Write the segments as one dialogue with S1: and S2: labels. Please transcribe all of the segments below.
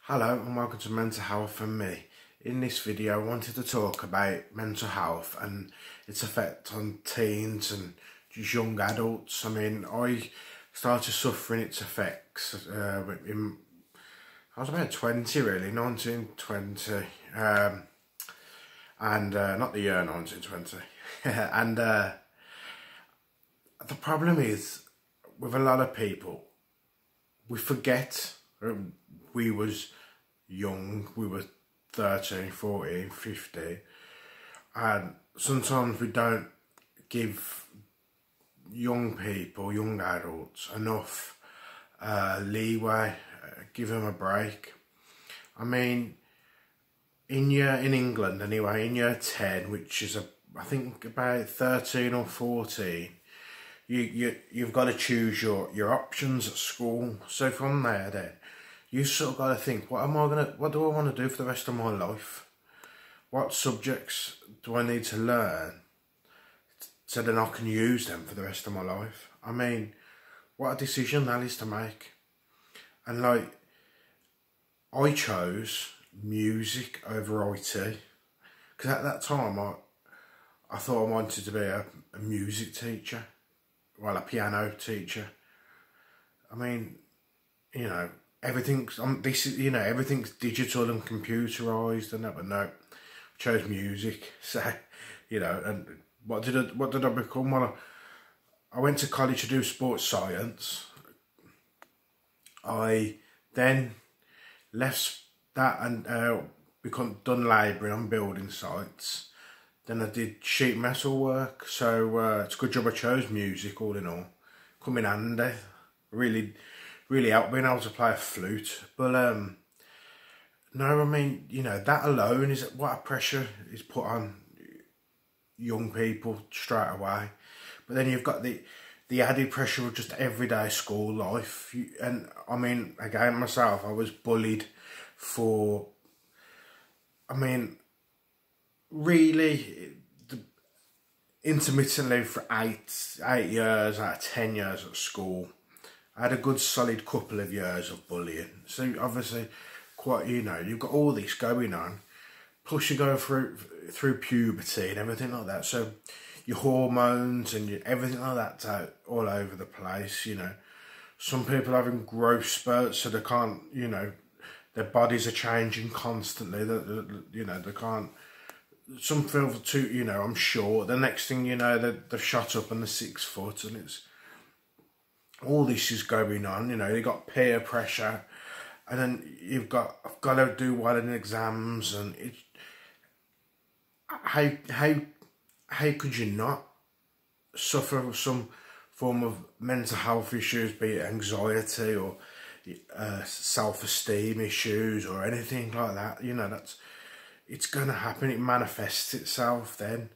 S1: Hello and welcome to Mental Health and Me. In this video I wanted to talk about mental health and its effect on teens and just young adults. I mean, I started suffering its effects I was about 20 really, 1920, and not the year 1920. And the problem is, with a lot of people, we forget we was young, we were 13, 14, 15, and sometimes we don't give young people, young adults, enough leeway, give them a break. I mean, in England anyway, in year 10, which is I think about 13 or 14, you've got to choose your options at school. So from there then, you sort of got to think, what do I want to do for the rest of my life? What subjects do I need to learn so then I can use them for the rest of my life? I mean, what a decision that is to make. And like, I chose music over IT, because at that time I thought I wanted to be a music teacher, well, a piano teacher. I mean, you know, everything's everything's digital and computerized and that, but no, I chose music. So, you know, and what did I become? Well, I went to college to do sports science. I then left that and done labouring on building sites. Then I did sheet metal work. So it's a good job I chose music, all in all. Come in handy. Really helped being able to play a flute. But no, I mean, you know, that alone is what a pressure is put on young people straight away. But then you've got the added pressure of just everyday school life. And I mean, again, myself, I was bullied for, I mean, really intermittently for eight years out of 10 years at school. I had a good solid couple of years of bullying. So obviously, quite, you know, you've got all this going on, plus you go through puberty and everything like that. So your hormones and everything like that's out all over the place. You know, some people are having growth spurts, so they can't, you know, their bodies are changing constantly. You know, they can't. Some feel too, you know, I'm short. The next thing you know, they've shot up and they're 6 foot, and it's all this is going on. You know, you've got peer pressure, and then I've got to do well in exams, and it's how could you not suffer some form of mental health issues, be it anxiety or self-esteem issues or anything like that? You know, it's going to happen. It manifests itself then.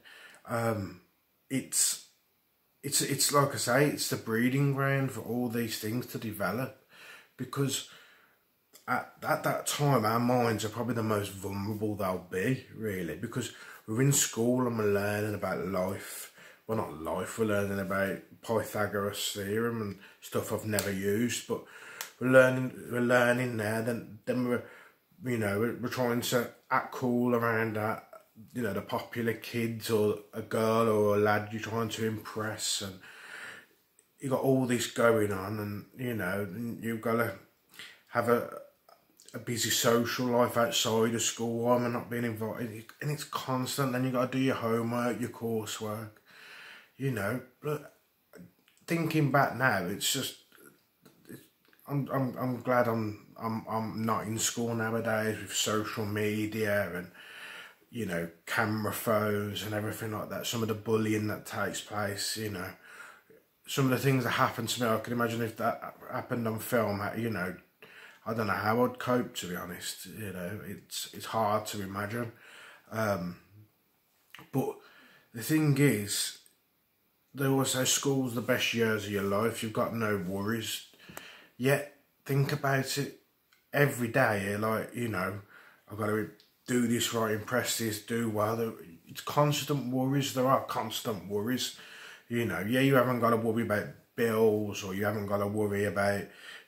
S1: It's like I say, it's the breeding ground for all these things to develop, because at that time our minds are probably the most vulnerable they'll be, really, because we're in school and we're learning about life. Well, not life, we're learning about Pythagoras theorem and stuff I've never used, but we're learning there. Then we're trying to act cool around that, you know, the popular kids or a girl or a lad you're trying to impress, and you got all this going on, and you know, you've got to have a busy social life outside of school. I'm not being invited, and it's constant. Then you got to do your homework, your coursework, you know. But thinking back now, it's just I'm glad I'm not in school nowadays with social media and, you know, camera phones and everything like that. Some of the bullying that takes place, you know, some of the things that happen to me, I can imagine if that happened on film, you know, I don't know how I'd cope, to be honest. You know, it's hard to imagine. But the thing is, they always say school's the best years of your life. You've got no worries. Yet, think about it every day. Like, you know, I've got to do this right, impress this, do well. It's constant worries. There are constant worries. You know, yeah, you haven't got to worry about bills, or you haven't got to worry about,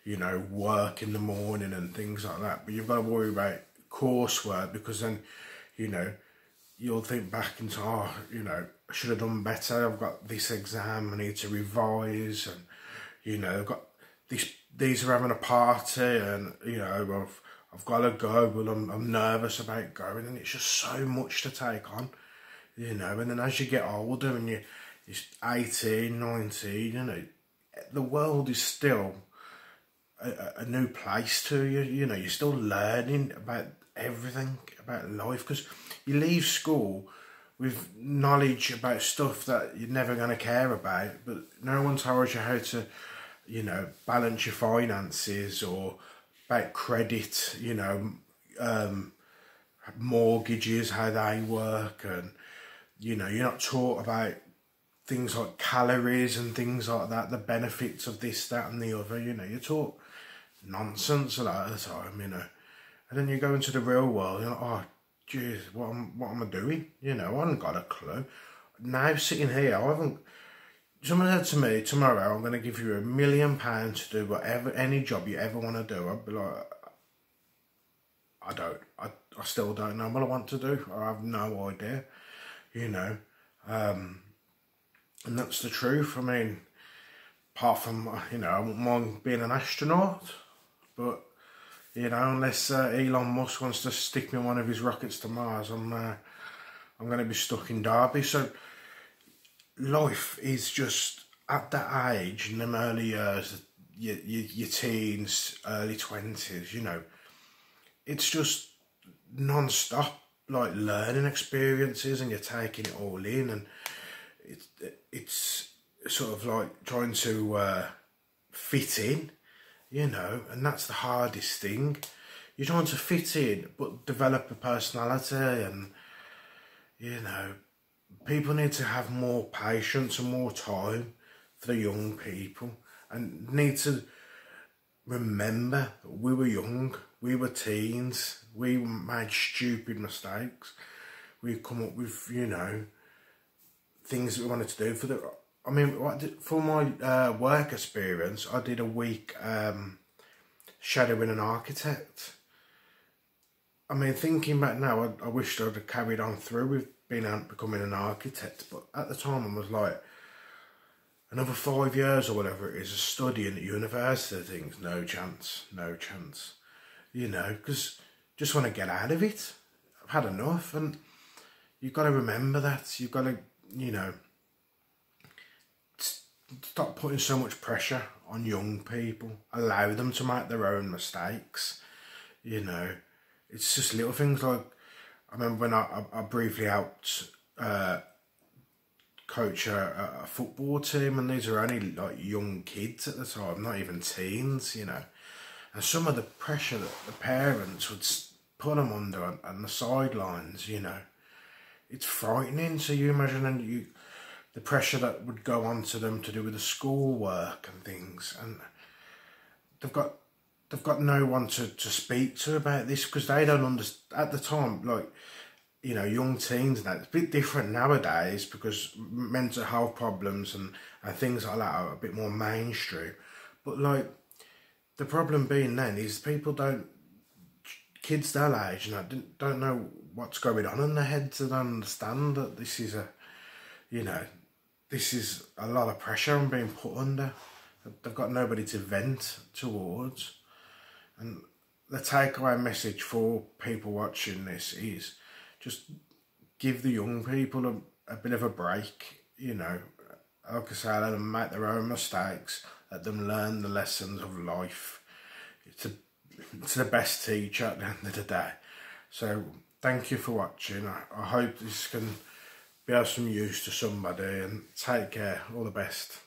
S1: you know, work in the morning and things like that. But you've got to worry about coursework, because then, you know, you'll think back into, oh, you know, I should have done better. I've got this exam, I need to revise, and, you know, I've got these are having a party, and, you know, I've got to go, but I'm nervous about going, and it's just so much to take on, you know. And then as you get older and you're 18, 19, you know, the world is still a new place to you, you know. You're still learning about everything, about life, because you leave school with knowledge about stuff that you're never going to care about, but no one tells you how to, you know, balance your finances, or about credit, you know, mortgages, how they work, and, you know, you're not taught about things like calories and things like that, the benefits of this, that and the other, you know. You're taught nonsense a lot of the time, you know. And then you go into the real world, you're like, oh, jeez, what am I doing? You know, I haven't got a clue. Now, sitting here, I haven't... Someone said to me, tomorrow, I'm going to give you £1 million to do whatever, any job you ever want to do. I'd be like, I still don't know what I want to do. I have no idea, you know. And that's the truth. I mean, apart from, you know, I wouldn't mind being an astronaut, but, you know, unless Elon Musk wants to stick me on one of his rockets to Mars, I'm going to be stuck in Derby. So life is just, at that age, in them early years, your teens, early 20s, you know, it's just non-stop, like, learning experiences, and you're taking it all in, and it's sort of like trying to fit in, you know, and that's the hardest thing. You're trying to fit in, but develop a personality, and, you know, people need to have more patience and more time for the young people, and need to remember that we were young, we were teens, we made stupid mistakes, we come up with, you know, things that we wanted to do for the... I mean, for my work experience, I did a week shadowing an architect. I mean, thinking back now, I wished I'd have carried on through with becoming an architect, but at the time I was like, another 5 years or whatever it is, of studying at university, things, no chance, no chance, you know, because just want to get out of it. I've had enough, and you've got to remember that. You've got to, you know, stop putting so much pressure on young people. Allow them to make their own mistakes, you know. It's just little things like, I remember when I briefly helped coach a football team, and these are only like young kids at the time, not even teens, you know. And some of the pressure that the parents would put them under on the sidelines, you know, it's frightening. So you imagine the pressure that would go on to them to do with the schoolwork and things, and they've got no one to speak to about this, because they don't understand at the time, like, you know, young teens, and that, it's a bit different nowadays, because mental health problems and things like that are a bit more mainstream. But, like, the problem being then is kids their age, you know, don't know what's going on in their heads, and don't understand that this is this is a lot of pressure I'm being put under. They've got nobody to vent towards. And the takeaway message for people watching this is just give the young people a bit of a break, you know. Like I say, let them make their own mistakes, let them learn the lessons of life. It's the best teacher at the end of the day. So thank you for watching. I hope this can be of some use to somebody, and take care. All the best.